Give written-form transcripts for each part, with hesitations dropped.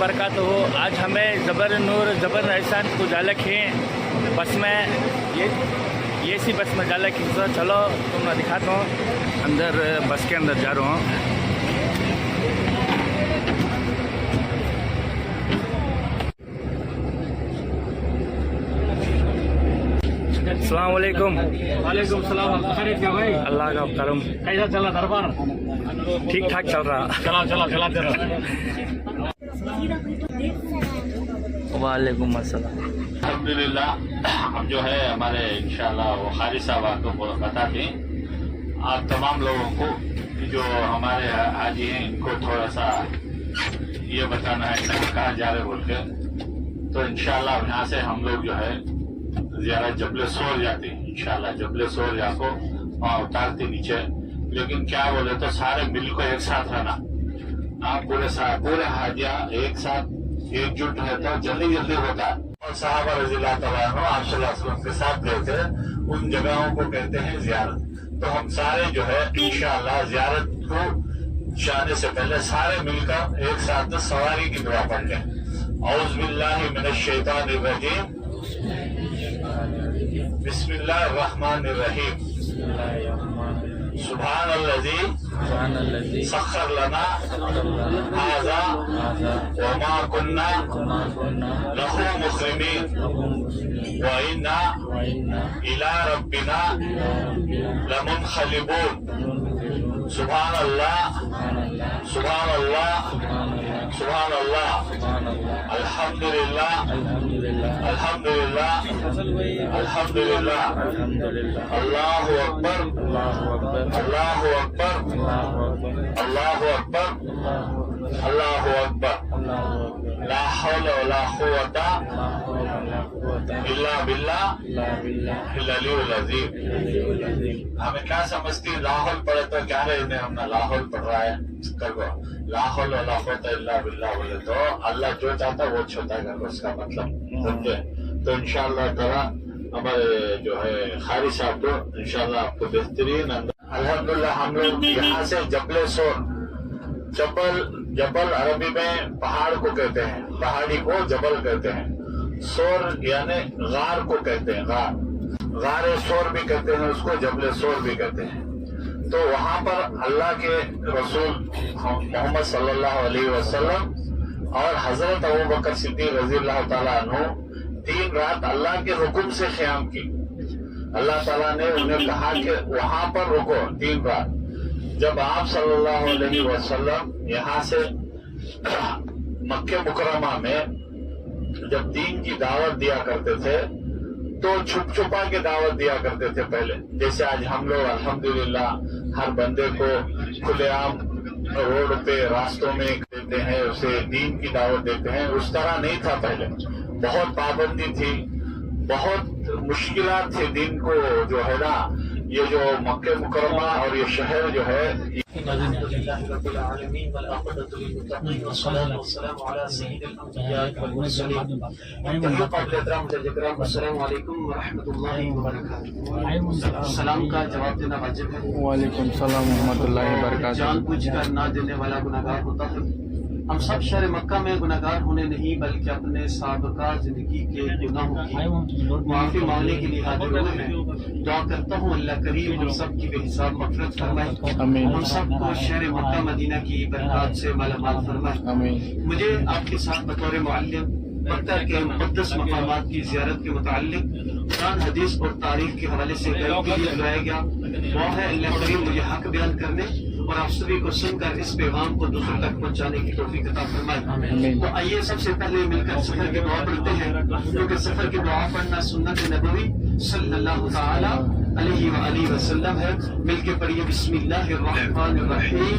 वबरकातुहू। आज हमें ज़बर नूर ज़बर एहसान को जालक है बस में, ये सी बस में जालक है। चलो तुम मैं दिखाता हूँ, अंदर बस के अंदर जा रहा हूँ। अस्सलाम वालेकुम। वालेकुम सलाम। खैरियत क्या भाई? अल्लाह का करम। कैसा चला दरबार? ठीक ठाक चल रहा। चलाते रहो। वालेकुम अस्सलाम। अल्हम्दुलिल्लाह, हम जो है हमारे इंशाल्लाह वो खारिज साहब आपको बता दें आप तमाम लोगों को कि जो हमारे हाजी हैं इनको थोड़ा सा ये बताना है कहाँ जा रहे बोल के। तो इंशाल्लाह यहाँ से हम लोग जो है ज़्यादा जबले सोर जाते हैं। इंशाल्लाह जबले सोर जाको वहाँ उतारते नीचे, लेकिन क्या बोले तो सारे मिल को एक साथ रहना। आप पूरे हाजिया एक साथ एकजुट है तो जल्दी होता है। और साहबा रज़ियल्लाहु तआला अन्हु आप सल्लल्लाहु अलैहि वसल्लम के साथ गए थे, उन जगहों को कहते हैं ज़ियारत। तो हम सारे जो है इंशाअल्लाह ज़ियारत को जाने से पहले सारे मिलकर एक साथ सवारी की दुआ पढ़ लें। औज़ु बिल्लाहि मिनश शैतानिर रजीम, बिस्मिल्लाहिर रहमानिर रहीम। सुब्हानल्लज़ी सख्खर लना हाज़ा व मा कुन्ना लहू मुक़रिनीन व इन्ना इला रब्बिना लमुनक़लिबून। सुब्हानल्लाह सुब्हानल्लाह सुब्हानल्लाह, अल्हम्दुलिल्लाह अल्हम्दुलिल्लाह अल्हम्दुलिल्लाह, अल्लाहु अकबर अल्लाहु अकबर अल्लाहु अकबर अल्लाहु अकबर, ला हौला वला कुव्वता इल्ला बिल्लाह अल-अलीयुल अज़ीम। हमें क्या समझती है लाहौल पढ़े तो क्या रहते हम ना लाहौल पढ़ रहा है करो लाहौल वला कुव्वता इल्ला बिल्लाह बोले तो अल्लाह जो चाहता वो होता है करो, उसका मतलब समझे। तो इंशाअल्लाह ताला हमारे जो है खारिज साहब को इंशाअल्लाह आपको बेहतरीन अल्हम्दुलिल्लाह। हम लोग यहाँ से जबले सोर, जबल अरबी में पहाड़ को कहते हैं, पहाड़ी को जबल कहते हैं। सोर यानी गार को कहते हैं, गार सोर भी कहते हैं उसको, जबले सोर भी कहते हैं। तो वहाँ पर अल्लाह के रसूल मोहम्मद सल्लल्लाहु अलैहि वसल्लम और हजरत अबू बकर सिद्दीक रज़ियल्लाहु तआला अन्हु 3 रात अल्लाह के हुक्म से क़याम की। अल्लाह ताला ने उन्हें कहा कि वहाँ पर रुको 3 रात। जब आप सल्लल्लाहु अलैहि वसल्लम यहाँ से मक्के मुकरमा में जब दीन की दावत दिया करते थे तो छुप छुपा के दावत दिया करते थे पहले। जैसे आज हम लोग अल्हम्दुलिल्लाह हर बंदे को खुलेआम रोड पे रास्तों में देते हैं, उसे दीन की दावत देते हैं, उस तरह नहीं था पहले। बहुत पाबंदी थी, बहुत मुश्किलात थे दीन को जो है ना, ये जो मक्के मुकरमा और ये शहर जो है सलाम का जवाब देना वाजिब है। वालेकुम सलाम रहमतुल्लाहि व बरकातुहू। जान बूझ कर ना देने वाला गुनाहगार होता है। हम सब शहर मक्का में गुनाहगार होने नहीं बल्कि अपने साबिक़ा जिंदगी के गुनाहों की माफी मांगने के लिए हाजिर हुए हैं। दुआ करता हूँ अल्लाह करीम हम सब की बेहिसाब मग़फ़िरत फरमाए, हम सबको शहर मक्का मदीना की बरक़ात से मालामाल फरमाए। मुझे आपके साथ बतौर मुअल्लिम मक्का के मुक़द्दस मक़ामात की ज़ियारत के मुताल्लिक़ कुरान हदीस और तारीख़ के हवाले से गैर के लिए बुलाया गया। वो है अल्लाह करीम मुझे हक बयान करने और आप सभी को सुनकर इस पैगाम को दूसरों तक पहुंचाने की तौफीक अता फरमाए। तो आइए सबसे पहले मिलकर सफर की दुआ पढ़ते हैं, क्योंकि सफर की दुआ पढ़ना सुन्नत नबवी सल्लल्लाहु तआला अलैहि व आलिहि वसल्लम है। मिलके पढ़िए बिस्मिल्लाहिर रहमानिर रहीम,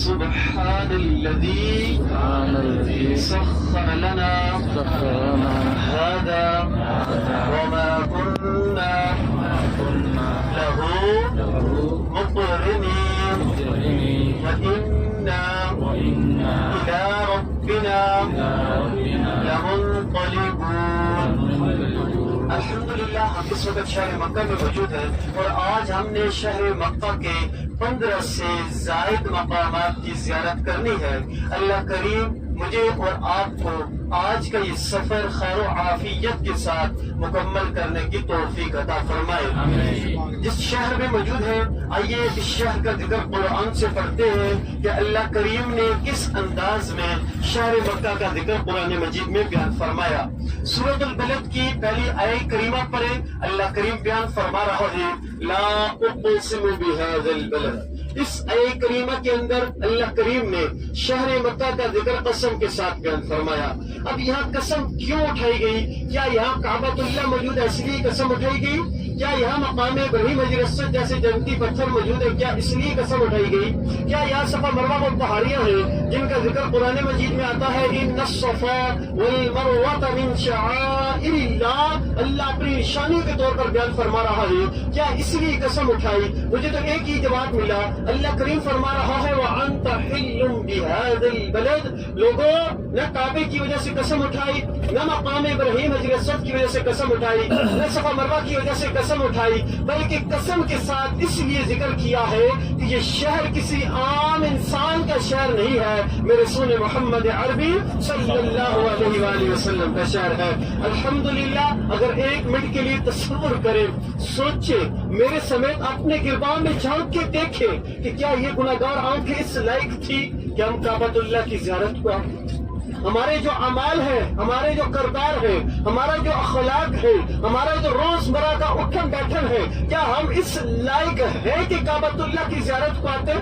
सुब्हानल्लज़ी सख्खर लना हाज़ा व मा कुन्ना लहू मुक़रिनीन व इन्ना इला रब्बिना लमुनक़लिबून। अल्हम्दुलिल्लाह हम इस वक्त शहर मक्का में मौजूद हैं और आज हमने शहर मक्का के 15 سے زائد مقامات کی زیارت کرنی ہے۔ اللہ کریم مجھے اور آپ کو آج کا یہ سفر خیر و عافیت کے ساتھ مکمل کرنے کی توفیق عطا فرمائے۔ جس شہر میں موجود ہیں، آئیے اس شہر کا ذکر قرآن سے پڑھتے ہیں کہ اللہ کریم نے کس انداز میں شہر مکہ کا ذکر قرآن مجید میں بیان فرمایا۔ سورۃ البلد کی پہلی آیت کریمہ پڑھیں، اللہ کریم بیان فرما رہا ہے لا اقسم بہذا البلد۔ اس آیت کریمہ کے اندر اللہ کریم نے شہر مکہ کا ذکر قسم کے ساتھ بیان فرمایا۔ اب یہاں قسم کیوں اٹھائی گئی؟ کیا یہاں کعبۃ اللہ موجود ہے اس لیے قسم اٹھائی گئی؟ کیا یہاں مقام ابراہیم حجر اسود جیسے جنتی پتھر موجود ہے کیا اس لیے قسم اٹھائی گئی؟ کیا یہاں صفا مروہ وہ پہاڑیاں ہیں جن کا ذکر قرآن مجید میں آتا ہے ان الصفا والمروہ من شعائر اللہ، اللہ اپنی نشانی کے طور پر بیان فرما رہا ہے، کیا اس لیے قسم اٹھائی؟ مجھے تو ایک ہی جواب ملا، اللہ کریم فرما رہا ہے وَأَنْتَ حِلٌّ بِهَذَا الْبَلَدِ، لوگوں نہ کعبے کی وجہ سے قسم اٹھائی، نہ مقام ابراہیم حجر اسود کی وجہ سے قسم اٹھائی، نہ صفا مروہ کی وجہ سے قسم اٹھائی، بلکہ قسم کے ساتھ اس لیے ذکر کیا ہے کہ یہ شہر کسی عام انسان کا شہر نہیں ہے، میرے رسول محمد عربی صلی اللہ علیہ وآلہ وسلم کا شہر ہے۔ الحمدللہ، اگر ایک منٹ کے لیے تصور کریں، سوچے، میرے سمیت اپنے گربان میں جھانک کے دیکھیں کہ کیا یہ گناہگار آنکھیں اس لائق تھی کہ ہم کعبۃ اللہ کی زیارت کو ہمارے جو اعمال ہیں، ہمارے جو کردار ہیں، ہمارا جو اخلاق ہے، ہمارا جو روزمرہ کا اٹھن بیٹھن ہے، کیا ہم اس لائق ہیں کہ کعبۃ اللہ کی زیارت کو آتے؟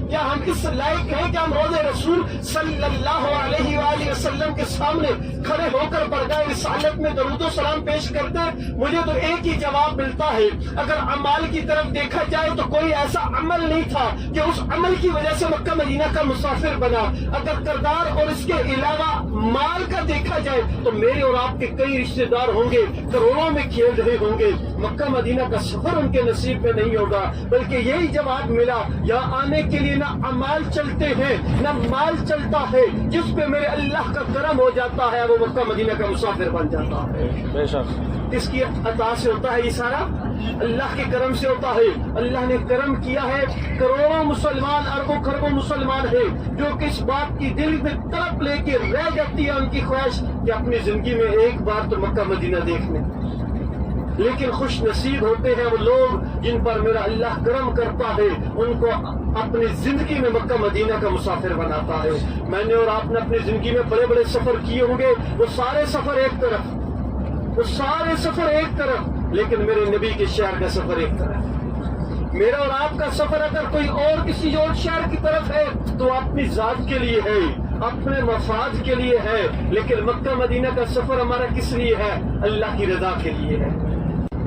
کیا ہم اس لائق ہیں کہ ہم روز رسول صلی اللہ علیہ وآلہ وسلم کے سامنے کھڑے ہو کر بارگاہ رسالت میں درود و سلام پیش کرتے ہیں؟ مجھے تو ایک ہی جواب ملتا ہے، اگر اعمال کی طرف دیکھا جائے تو کوئی ایسا عمل نہیں تھا کہ اس عمل کی وجہ سے مکہ مدینہ کا مسافر بنا۔ اگر کردار اور اس کے علاوہ مال کا دیکھا جائے تو میرے اور آپ کے کئی رشتے دار ہوں گے، کروڑوں میں کھیل رہے ہوں گے، مکہ مدینہ کا سفر ان کے نصیب میں نہیں ہوگا۔ بلکہ یہی جواب ملا، یہاں آنے کے لیے نہ اعمال چلتے ہیں نہ مال چلتا ہے، جس پہ میرے اللہ کا کرم ہو جاتا ہے وہ مکہ مدینہ کا مسافر بن جاتا ہے۔ بے شک اس کی عطا سے ہوتا ہے، یہ سارا اللہ کے کرم سے ہوتا ہے۔ اللہ نے کرم کیا ہے، کروڑوں مسلمان، اربوں خربوں مسلمان ہیں جو کہ اس بات کی دل میں تڑپ لے کے رہ جاتی ہے ان کی خواہش کہ اپنی زندگی میں ایک بار تو مکہ مدینہ دیکھ لیں، لیکن خوش نصیب ہوتے ہیں وہ لوگ جن پر میرا اللہ کرم کرتا ہے، ان کو اپنی زندگی میں مکہ مدینہ کا مسافر بناتا ہے۔ میں نے اور آپ نے اپنی زندگی میں بڑے بڑے سفر کیے ہوں گے، وہ سارے سفر ایک طرف، وہ سارے سفر ایک طرف، لیکن میرے نبی کے شہر کا سفر ایک طرف۔ میرا اور آپ کا سفر اگر کوئی اور کسی اور شہر کی طرف ہے تو اپنی ذات کے لیے ہے، اپنے مفاد کے لیے ہے، لیکن مکہ مدینہ کا سفر ہمارا کس لیے ہے؟ اللہ کی رضا کے لیے ہے۔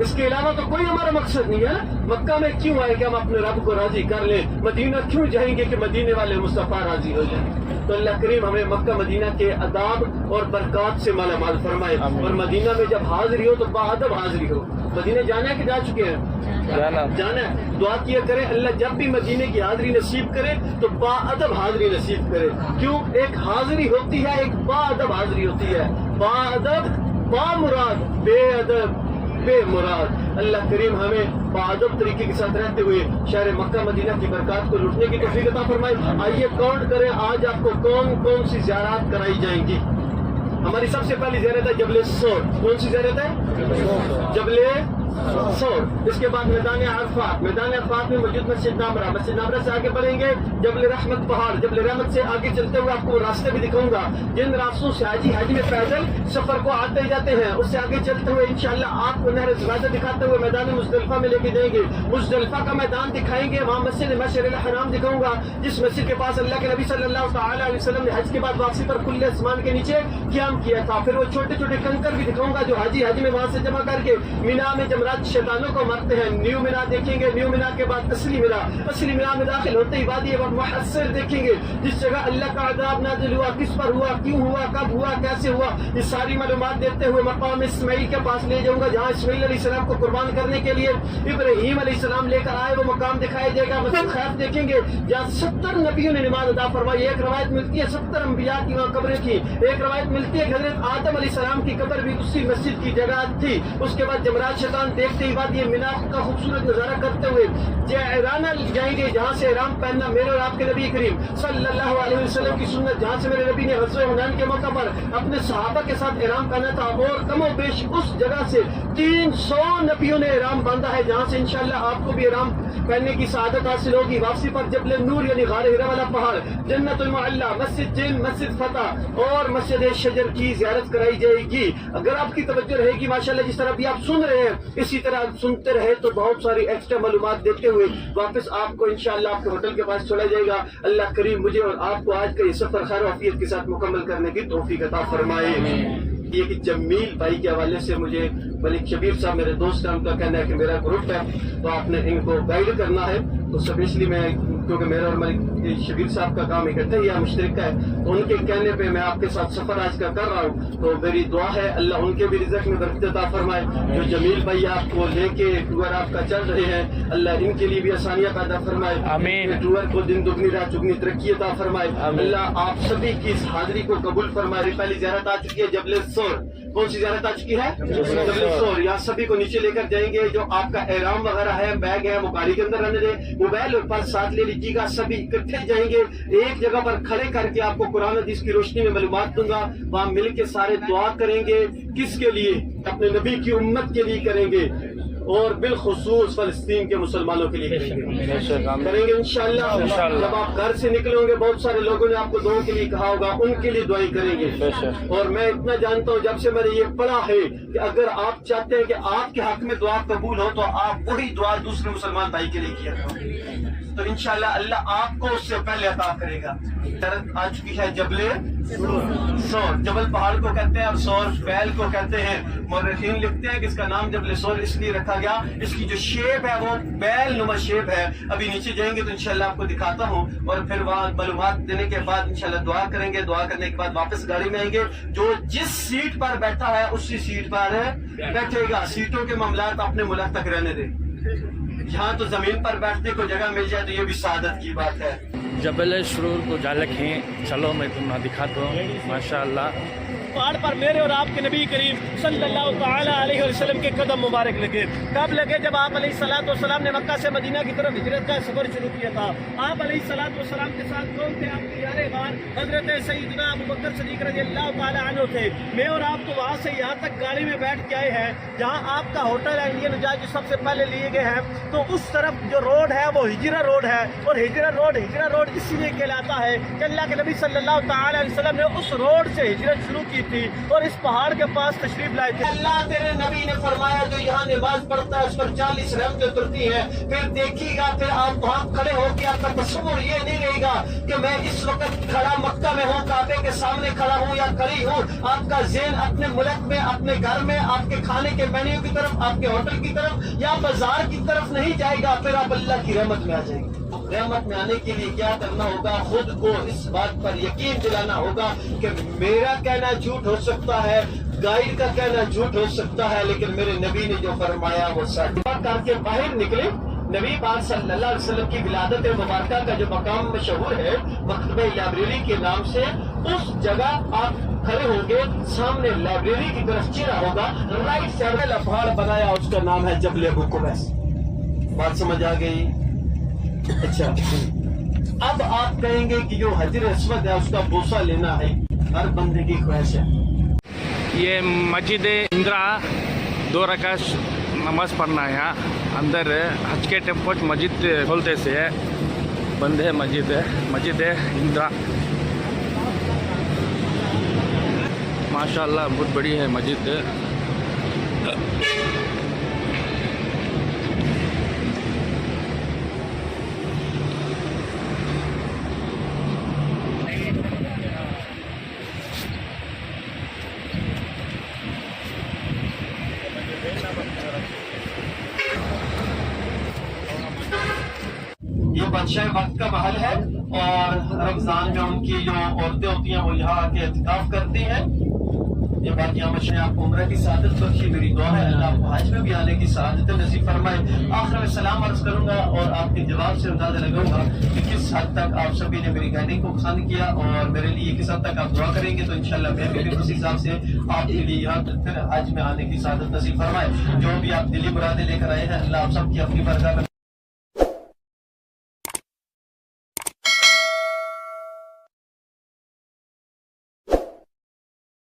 اس کے علاوہ تو کوئی ہمارا مقصد نہیں ہے۔ مکہ میں کیوں آئے کہ ہم اپنے رب کو راضی کر لیں؟ مدینہ کیوں جائیں گے کہ مدینے والے مصطفیٰ راضی ہو جائیں؟ تو اللہ کریم ہمیں مکہ مدینہ کے آداب اور برکات سے مالا مال فرمائے، اور مدینہ میں جب حاضری ہو تو باادب حاضری ہو۔ مدینہ جانا ہے کہ جا چکے ہیں؟ جانا ہے۔ دعا کیا کرے اللہ جب بھی مدینے کی حاضری نصیب کرے تو باادب حاضری نصیب کرے۔ کیوں؟ ایک حاضری ہوتی ہے، ایک باادب حاضری ہوتی ہے۔ باادب با مراد، بے ادب بے مراد۔ اللہ کریم ہمیں باادب طریقے کے ساتھ رہتے ہوئے شہر مکہ مدینہ کی برکات کو لوٹنے کی توفیق عطا فرمائے۔ آئیے کاؤنٹ کریں آج آپ کو کون کون سی زیارات کرائی جائیں گی۔ ہماری سب سے پہلی زیارت ہے جبل سور۔ کون سی زیارت ہے؟ جبل سور۔ اس کے بعد میدان عرفات۔ میدان عرفات میں موجود مسجد نامرہ۔ مسجد نامرہ سے آگے بڑھیں گے جبل رحمت پہاڑ۔ جبل رحمت سے آگے چلتے ہوئے آپ کو راستے بھی دکھاؤں گا جن راستوں سے حاجی میں پیدل سفر کو آتے جاتے ہیں، اس سے آگے چلتے ہوئے انشاءاللہ آپ کو نہر زبادہ دکھاتے ہوئے میدان مزدلفہ میں لے کے جائیں گے۔ مزدلفہ کا میدان دکھائیں گے، وہاں مسجد مشعر الحرام دکھاؤں گا جس مسجد کے پاس اللہ کے نبی صلی اللہ تعالی علیہ وسلم نے حج کے بعد واپسی پر کھلے آسمان کے نیچے قیام کیا تھا۔ پھر وہ چھوٹے چھوٹے کنکر بھی دکھاؤں گا جو حاجی میں وہاں سے جمع کر کے مینا میں جمرات شیطانوں کو مارتے ہیں۔ نیو مینا دیکھیں گے، نیو مینا کے بعد اصلی مینا میں داخل ہوتے ہی وادی محصر دیکھیں گے جس جگہ اللہ کا عذاب نازل ہوا، کس پر ہوا، کیوں ہوا، کب ہوا، کیسے ہوا، یہ ساری معلومات دیتے ہوئے مقام اسماعیل کے پاس لے جاؤں گا جہاں اسماعیل علیہ السلام کو قربان کرنے کے لیے ابراہیم علیہ السلام لے کر آئے، وہ مقام دکھایا جائے گا۔ مسجد خیف دیکھیں گے جہاں 70 نبیوں نے نماز ادا فرمائی۔ ایک روایت ملتی ہے 70 انبیاء کی وہاں قبریں تھیں، ایک روایت ملتی ہے حضرت آدم علیہ السلام کی قبر بھی اسی مسجد کی جگہ تھی۔ اس کے بعد جمرات شیطان देखते ही बाद ये मीना का खूबसूरत नजारा करते हुए जहराना जाएंगे, जहाँ से इहराम पहनना मेरे और आपके नबी करीम सल्लल्लाहु अलैहि वसल्लम की सुन्नत, जहाँ से मेरे नबी ने ग़ज़वा हुनैन के मौका पर अपने सहाबा के साथ इहराम पहना था, और कमो बेश उस जगह से 300 नबियों ने इहराम बांधा है, जहाँ से इंशाअल्लाह आपको भी इहराम पहनने की सआदत हासिल होगी। वापसी पर जबल नूर यानी गार हिरा वाला पहाड़, जन्नतुल मुअल्ला, मस्जिद जिन, मस्जिद फतह और मस्जिद शजर की ज़ियारत कराई जाएगी। अगर आपकी तवज्जो रहेगी माशाअल्लाह, जिस तरह भी आप सुन रहे हैं इसी तरह सुनते रहे तो बहुत सारी एक्स्ट्रा मालूमात देते हुए वापस आपको इंशाअल्लाह आपके होटल के पास छोड़ा जाएगा। अल्लाह करीम मुझे और आपको आज का ये सफर खैर आफियत के साथ मुकम्मल करने की तौफीक अता फरमाए। ये कि जमील भाई के हवाले से मुझे मलिक शबीर साहब मेरे दोस्त हैं, उनका कहना है कि मेरा ग्रुप है तो आपने इनको गाइड करना है, तो सब इसलिए मैं, क्योंकि मेरा और मलिक शबीर साहब का काम इकट्ठा ही है, मुश्तरक है, तो उनके कहने पे मैं आपके साथ सफर आज का कर रहा हूँ। तो मेरी दुआ है अल्लाह उनके भी रिज़्क़ में बरकत अता फरमाए। जो जमील भाई आपको लेके टूर आपका चल रहे हैं, अल्लाह इनके लिए भी आसानियाँ पैदा फरमाए, आमीन। टूर को दिन दुगनी रात चुगनी तरक्की अता फरमाए। अल्लाह आप सभी की इस हाजिरी को कबूल फरमाए। पहली ज़ियारत आ चुकी है जबल सोर, कौन सी ज़ियारत आ चुकी है? जबल सोर। यहाँ सभी को नीचे लेकर जाएंगे, जो आपका एहराम वगैरह है, बैग है, वो गाड़ी के अंदर रहने दे, मोबाइल और पर्स साथ ले लीजिएगा। सभी इकट्ठे जाएंगे, एक जगह पर खड़े करके आपको कुरान हदीस की रोशनी में मालूमात दूंगा, वहाँ मिल के सारे दुआ करेंगे। किसके लिए? अपने नबी की उम्मत के लिए करेंगे, और बिलखुसूस फलस्तीन के मुसलमानों के लिए करेंगे इंशाअल्लाह। जब आप घर से निकले होंगे, बहुत सारे लोगों ने आपको दुआ के लिए कहा होगा, उनके लिए दुआई करेंगे। और मैं इतना जानता हूँ, जब से मैंने ये पढ़ा है कि अगर आप चाहते हैं कि आपके हक में दुआ कबूल हो, तो आप वही दुआ दूसरे मुसलमान भाई के लिए किया करो, तो इंशाअल्लाह अल्लाह आपको उससे पहले अता करेगा। आ चुकी है जबले सोर, जबल पहाड़ को कहते हैं और सोर बैल को कहते हैं। मुर्रिखीन लिखते हैं कि इसका नाम जबल सोर इसलिए रखा गया, इसकी जो शेप है वो बैल नुमा शेप है। अभी नीचे जाएंगे तो इंशाल्लाह आपको दिखाता हूँ, और फिर वहाँ मालूमात देने के बाद इंशाल्लाह दुआ करेंगे। दुआ करने के बाद वापस गाड़ी में आएंगे, जो जिस सीट पर बैठा है उसी सीट पर बैठेगा। सीटों के मामलात अपने मुल्क तक रहने दें, यहाँ तो जमीन पर बैठने को जगह मिल जाए तो ये भी सादत की बात है। जबल शुरूर को जालक हैं, चलो मैं तुम्हें दिखाता हूँ। माशाअल्लाह पहाड़ पर मेरे और आपके नबी करीम सल्लल्लाहु ताला अलैहि वसल्लम के कदम मुबारक लगे। कब लगे? जब आप अलैहिस्सलातु वस्सलाम ने मक्का से मदीना की तरफ हिजरत का सफर शुरू किया था। आप अलैहिस्सलातु वस्सलाम के साथ कौन थे? आपके यारे गार हजरत सैयदना अबू बकर सिद्दीक रज़ियल्लाहु ताला अन्हु थे। मैं और आप तो वहाँ से यहाँ तक गाड़ी में बैठ के आए हैं, जहाँ आपका होटल है इंडियन उजाज जो सबसे पहले लिए गए हैं। तो उस तरफ जो रोड है वो हिजरा रोड है, और हिजरा रोड इसीलिए कहलाता है कि अल्लाह के नबी सल्लल्लाहु ताला अलैहि वसल्लम ने उस रोड से हिजरत शुरू की थी और इस पहाड़ के पास तशरीफ लाए थे। अल्लाह तेरे नबी ने फरमाया जो यहाँ नमाज पढ़ता है उस पर 40 रहमतें उतरती है। फिर देखिएगा, फिर आप वहाँ खड़े होकर आपका तस्वुर ये नहीं रहेगा कि मैं इस वक्त खड़ा मक्का में हूँ, काबे के सामने खड़ा हूँ या खड़ी हूँ। आपका ज़हन अपने मुल्क में, अपने घर में, आपके खाने के मेन्यू की तरफ, आपके होटल की तरफ या बाजार की तरफ नहीं जाएगा। फिर आप अल्लाह की रहमत में आ जाएंगे। रहमत में आने के लिए क्या करना होगा? खुद को इस बात पर यकीन दिलाना होगा कि मेरा कहना झूठ हो सकता है, गाइड का कहना झूठ हो सकता है, लेकिन मेरे नबी ने जो फरमाया वो सच। करके बाहर निकले, नबी पाक सल्लल्लाहु अलैहि वसल्लम की विलादत मुबारका का जो मकाम मशहूर है मकतबे लाइब्रेरी के नाम से, उस जगह आप खड़े होंगे, सामने लाइब्रेरी की तरफ चेहरा होगा, राइट साइड में पहाड़ बनाया, उसका नाम है जबल अबू कुबैस। बात समझ आ गई? अच्छा, अब आप कहेंगे कि जो हजर अस्वद है उसका बोसा लेना है, हर बंदे की ख्वाहिश है। ये मस्जिद इंदिरा 2 रकात नमाज पढ़ना है। यहाँ अंदर हज के टेम्पो मस्जिद खोलते से है, बंद है मस्जिद है इंदिरा। माशाअल्लाह बहुत बड़ी है मस्जिद। ये बादशाह वक्त का महल है, और रमजान में उनकी जो औरतें होती हैं वो यहाँ आके एहतिकाफ करती हैं। یہ باقی آمد نے آپ کو عمرہ کی سعادت بخشی. میری دعا ہے اللہ آپ کو حج میں بھی آنے کی سعادت نصیب فرمائے. آخر میں سلام عرض کروں گا اور آپ کے جواب سے اندازہ لگاؤں گا کہ کس حد تک آپ سبھی نے میری گائیڈنگ کو پسند کیا اور میرے لیے کس حد تک آپ دعا کریں گے. تو انشاءاللہ میں بھی اس حساب سے آپ کے لیے یہاں پھر حج میں آنے کی سعادت نصیب فرمائے. جو بھی آپ دلی مرادیں لے کر آئے ہیں اللہ آپ سب کی اپنی برکت